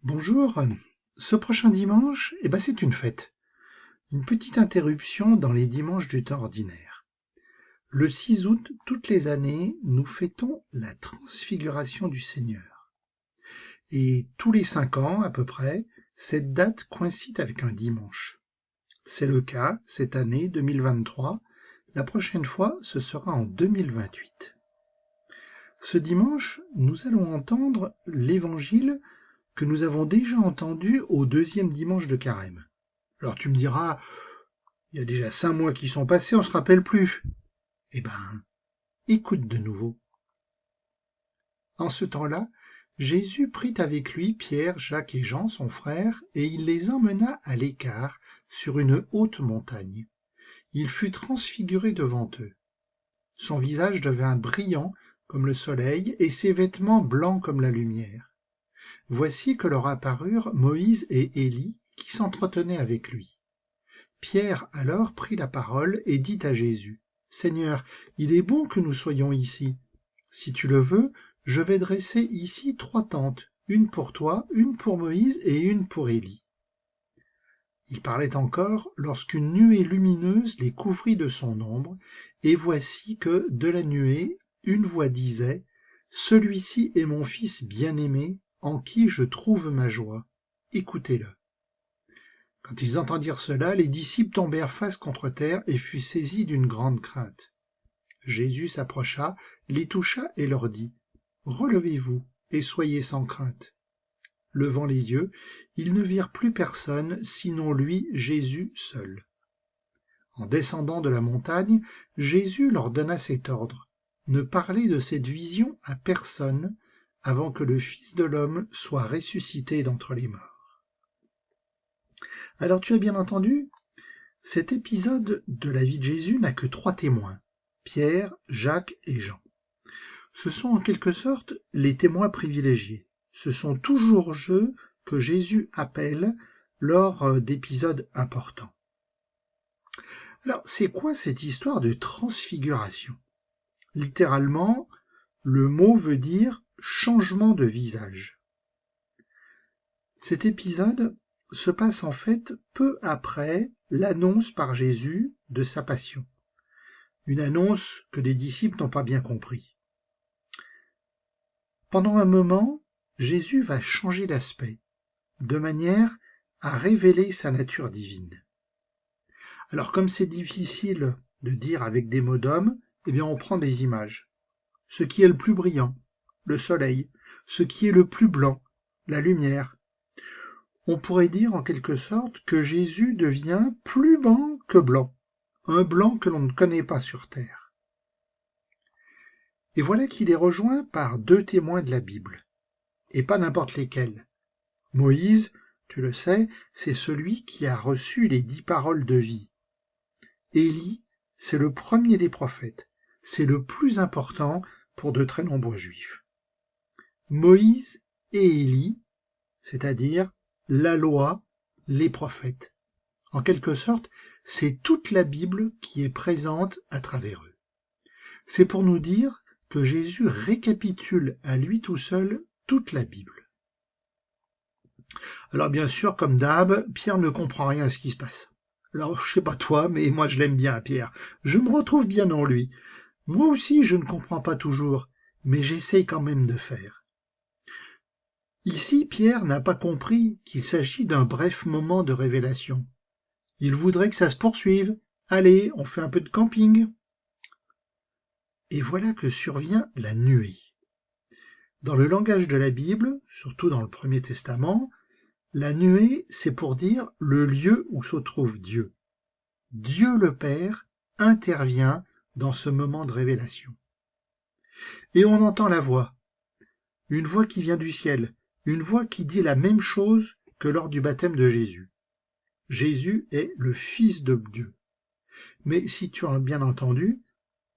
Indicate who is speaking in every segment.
Speaker 1: Bonjour, ce prochain dimanche, c'est une fête. Une petite interruption dans les dimanches du temps ordinaire. Le 6 août, toutes les années, nous fêtons la transfiguration du Seigneur. Et tous les 5 ans, à peu près, cette date coïncide avec un dimanche. C'est le cas cette année 2023. La prochaine fois, ce sera en 2028. Ce dimanche, nous allons entendre l'évangile que nous avons déjà entendu au 2e dimanche de Carême. Alors tu me diras, il y a déjà 5 mois qui sont passés, on se rappelle plus. Écoute de nouveau. En ce temps-là, Jésus prit avec lui Pierre, Jacques et Jean, son frère, et il les emmena à l'écart sur une haute montagne. Il fut transfiguré devant eux. Son visage devint brillant comme le soleil, et ses vêtements blancs comme la lumière. Voici que leur apparurent Moïse et Élie, qui s'entretenaient avec lui. Pierre alors prit la parole et dit à Jésus, « Seigneur, il est bon que nous soyons ici. Si tu le veux, je vais dresser ici 3 tentes, une pour toi, une pour Moïse et une pour Élie. » Il parlait encore lorsqu'une nuée lumineuse les couvrit de son ombre, et voici que, de la nuée, une voix disait, « Celui-ci est mon fils bien-aimé, en qui je trouve ma joie. Écoutez-le. » Quand ils entendirent cela, les disciples tombèrent face contre terre et furent saisis d'une grande crainte. Jésus s'approcha, les toucha et leur dit, « Relevez-vous et soyez sans crainte. » Levant les yeux, ils ne virent plus personne, sinon lui, Jésus seul. En descendant de la montagne, Jésus leur donna cet ordre, « Ne parlez de cette vision à personne, avant que le Fils de l'homme soit ressuscité d'entre les morts. » Alors tu as bien entendu, cet épisode de la vie de Jésus n'a que 3 témoins, Pierre, Jacques et Jean. Ce sont en quelque sorte les témoins privilégiés. Ce sont toujours eux que Jésus appelle lors d'épisodes importants. Alors, c'est quoi cette histoire de transfiguration? Littéralement, le mot veut dire changement de visage. Cet épisode se passe en fait peu après l'annonce par Jésus de sa passion. Une annonce que les disciples n'ont pas bien compris. Pendant un moment, Jésus va changer d'aspect, de manière à révéler sa nature divine. Alors comme c'est difficile de dire avec des mots d'homme, on prend des images. Ce qui est le plus brillant, le soleil, ce qui est le plus blanc, la lumière. On pourrait dire en quelque sorte que Jésus devient plus blanc que blanc, un blanc que l'on ne connaît pas sur terre. Et voilà qu'il est rejoint par 2 témoins de la Bible, et pas n'importe lesquels. Moïse, tu le sais, c'est celui qui a reçu les 10 paroles de vie. Élie, c'est le premier des prophètes, c'est le plus important pour de très nombreux juifs. Moïse et Élie, c'est-à-dire la loi, les prophètes. En quelque sorte, c'est toute la Bible qui est présente à travers eux. C'est pour nous dire que Jésus récapitule à lui tout seul toute la Bible. Alors bien sûr, comme d'hab, Pierre ne comprend rien à ce qui se passe. Alors je sais pas toi, mais moi je l'aime bien Pierre. Je me retrouve bien en lui. Moi aussi je ne comprends pas toujours, mais j'essaye quand même de faire. Ici, Pierre n'a pas compris qu'il s'agit d'un bref moment de révélation. Il voudrait que ça se poursuive. Allez, on fait un peu de camping. Et voilà que survient la nuée. Dans le langage de la Bible, surtout dans le Premier Testament, la nuée, c'est pour dire le lieu où se trouve Dieu. Dieu le Père intervient dans ce moment de révélation. Et on entend la voix, une voix qui vient du ciel, une voix qui dit la même chose que lors du baptême de Jésus. Jésus est le Fils de Dieu. Mais si tu as bien entendu,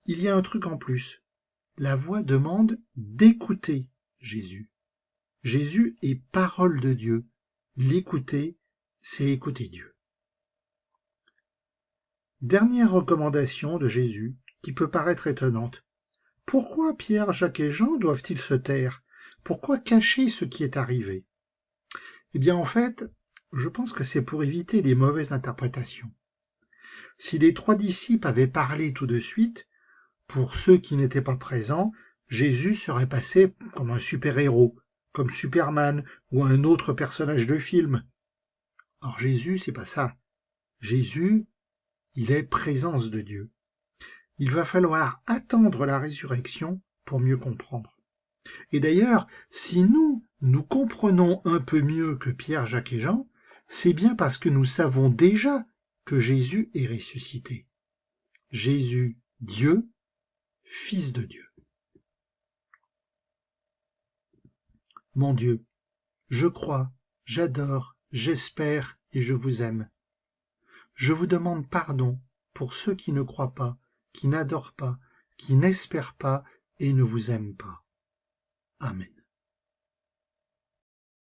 Speaker 1: il y a un truc en plus. La voix demande d'écouter Jésus. Jésus est parole de Dieu. L'écouter, c'est écouter Dieu. Dernière recommandation de Jésus, qui peut paraître étonnante. Pourquoi Pierre, Jacques et Jean doivent-ils se taire? Pourquoi cacher ce qui est arrivé? Eh bien en fait, je pense que c'est pour éviter les mauvaises interprétations. Si les 3 disciples avaient parlé tout de suite, pour ceux qui n'étaient pas présents, Jésus serait passé comme un super-héros, comme Superman ou un autre personnage de film. Or Jésus, c'est pas ça. Jésus, il est présence de Dieu. Il va falloir attendre la résurrection pour mieux comprendre. Et d'ailleurs, si nous comprenons un peu mieux que Pierre, Jacques et Jean, c'est bien parce que nous savons déjà que Jésus est ressuscité. Jésus, Dieu, Fils de Dieu. Mon Dieu, je crois, j'adore, j'espère et je vous aime. Je vous demande pardon pour ceux qui ne croient pas, qui n'adorent pas, qui n'espèrent pas et ne vous aiment pas. Amen.